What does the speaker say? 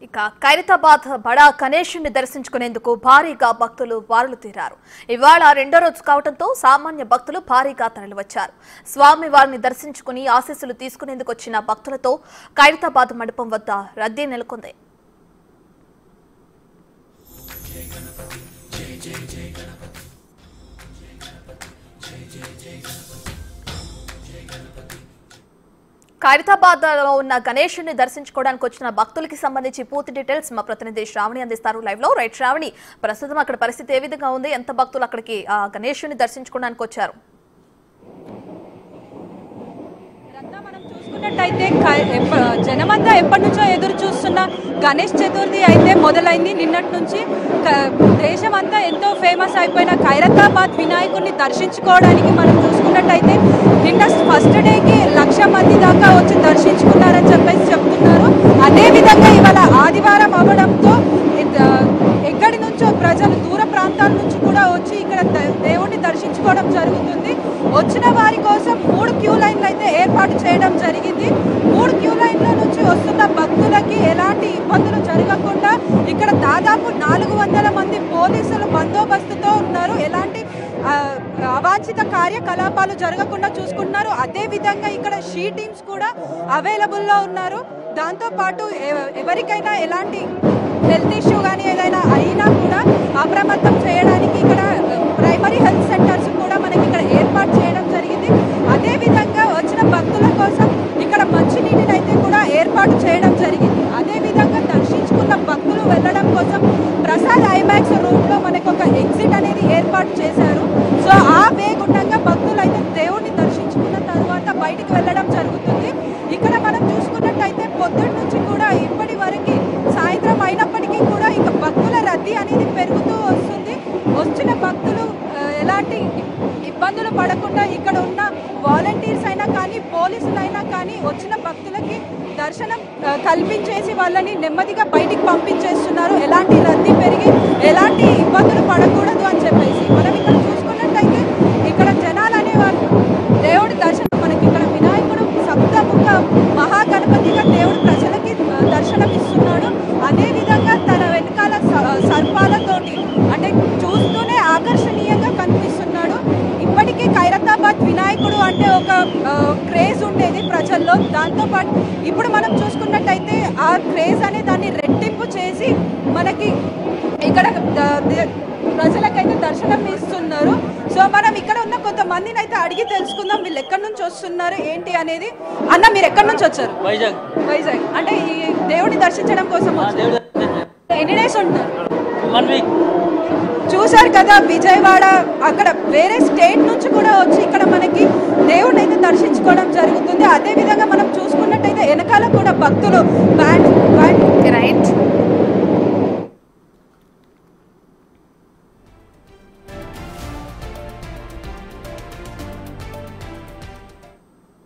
ఇక ఖైరతాబాద్ బడా గణేశుని దర్శించుకునేందుకు భారీగా భక్తులు బారులు తీరారు. ఇవాళ రెండో రోజు కావడంతో సామాన్య భక్తులు భారీగా తరలివచ్చారు. స్వామి వారిని దర్శించుకుని ఆశీస్సులు తీసుకునేందుకు వచ్చిన భక్తులతో ఖైరతాబాద్ మండపం వద్ద రద్దీ నెలకొంది. ఖైరతాబాద్ లో ఉన్న గణేశుని దర్శించుకోవడానికి వచ్చిన భక్తులకి సంబంధించి పూర్తి డీటెయిల్స్ మా ప్రతినిధి శ్రావణి అందిస్తారు లైవ్ లో. రైట్ శ్రావణి, ప్రస్తుతం అక్కడ పరిస్థితి ఏ విధంగా ఉంది? ఎంత భక్తులు అక్కడికి గణేశుని దర్శించుకోవడానికి వచ్చారు? చూసుకున్నట్టయితే జనమంతా ఎప్పటి నుంచో ఎదురు చూస్తున్న గణేష్ చతుర్థి అయితే మొదలైంది. నిన్నటి నుంచి దేశమంతా ఎంతో ఫేమస్ అయిపోయిన ఖైరతాబాద్ వినాయకుడిని దర్శించుకోవడానికి మనం చూసుకున్నట్టయితే నిన్న ఫస్ట్ డేకి 1,00,000 మంది దాకా వచ్చి దర్శించుకున్నారని చెప్పేసి చెప్తున్నారు. అదేవిధంగా ఇవాళ ఆదివారం అవ్వడంతో ఎక్కడి నుంచో ప్రజలు దూర ప్రాంతాల నుంచి కూడా వచ్చి ఇక్కడ దేవుడిని దర్శించుకోవడం జరుగుతుంది. వచ్చిన వారి కోసం 3 క్యూ లైన్లు అయితే ఏర్పాటు చేయడం జరిగింది. 3 క్యూ లైన్ల నుంచి వస్తున్న భక్తులకి ఎలాంటి ఇబ్బందులు జరగకుండా ఇక్కడ దాదాపు 400 మంది పోలీసులు బందోబస్తుతో ఉన్నారు. ఎలాంటి అవాంఛిత కార్యకలాపాలు జరగకుండా చూసుకుంటున్నారు. అదేవిధంగా ఇక్కడ షీ టీమ్స్ కూడా అవైలబుల్లో ఉన్నారు. దాంతోపాటు ఎవరికైనా ఎలాంటి హెల్త్ ఇష్యూ కానీ ఏదైనా అయినా కూడా అప్రమత్తం చేయడానికి ఇక్కడ ప్రైమరీ హెల్త్ సెంటర్స్ కూడా మనకి ఇక్కడ ఏర్పాటు చేయడం జరిగింది. అదేవిధంగా వచ్చిన భక్తుల కోసం ఇక్కడ మంచినీటిని అయితే కూడా ఏర్పాటు చేయడం జరిగింది. అదేవిధంగా దర్శించుకున్న భక్తులు వెళ్ళడం కోసం ప్రసాద్ ఐమాక్స్ రూమ్లో మనకు ఒక ఎగ్జిట్ అనేది ఏర్పాటు చేశారు. సో ఆ వే గుండంగా భక్తులు అయితే దేవుడిని దర్శించుకున్న తర్వాత బయటికి వెళ్ళడం జరుగుతుంది. ఇక్కడ మనం చూసుకున్నట్టయితే పొద్దున్న నుంచి కూడా ఇప్పటి వరకు సాయంత్రం అయినప్పటికీ కూడా ఇక భక్తుల రద్దీ అనేది పెరుగుతూ వస్తుంది. వచ్చిన భక్తులు ఎలాంటి ఇబ్బందులు పడకుండా ఇక్కడ ఉన్న వాలంటీర్స్ అయినా కానీ పోలీసులైనా కానీ వచ్చిన భక్తులకి దర్శనం కల్పించేసి వాళ్ళని నెమ్మదిగా బయటికి పంపించేస్తున్నారు. ఎలాంటి రద్దీ పెరిగి ఎలాంటి ఇబ్బందులు పడకూడదు అని చెప్పేసి మనం ఇక్కడ చూసుకున్నట్టయితే ఇక్కడ జనాలు అనేవాళ్ళు దేవుడి దర్శనం మనకి ఇక్కడ వినాయకుడు సప్తముఖ మహాగణపతిగా దేవుడు ప్రజలకి దర్శనం ఇస్తున్నాడు. అదేవిధంగా తన వెనకాల సర్పాలతోటి అంటే చూస్తూనే ఆకర్షణీయంగా కనిపిస్తున్నాడు. ఇప్పటికీ ఖైరతాబాద్ వినాయకుడు అంటే ఒక క్రేజ్ ఉండేది ప్రజల్లో. దాంతోపాటు ఇప్పుడు మనం చూసుకున్నట్టయితే ఆ క్రేజ్ అనే దాన్ని రెట్టింపు చేసి మనకి ఇక్కడ ప్రజలకైతే దర్శనం ఇస్తున్నారు. సో మనం ఇక్కడ ఉన్న కొంతమందిని అయితే అడిగి తెలుసుకుందాం వీళ్ళు ఎక్కడి నుంచి వస్తున్నారు ఏంటి అనేది. అన్న, మీరు ఎక్కడి నుంచి వచ్చారు? వైజాగ్. అంటే ఈ దేవుడిని దర్శించడం కోసం వచ్చారు. ఎన్ని డేస్ ఉంటారు? 1 వీక్. చూసారు కదా, విజయవాడ అక్కడ వేరే స్టేట్ నుంచి కూడా వచ్చి ఇక్కడ మనకి దేవుడిని అయితే దర్శించుకోవడం జరుగుతుంది. అదేవిధంగా మనం చూసుకున్నట్టయితే వెనకాల కూడా భక్తులు బ్యాండ్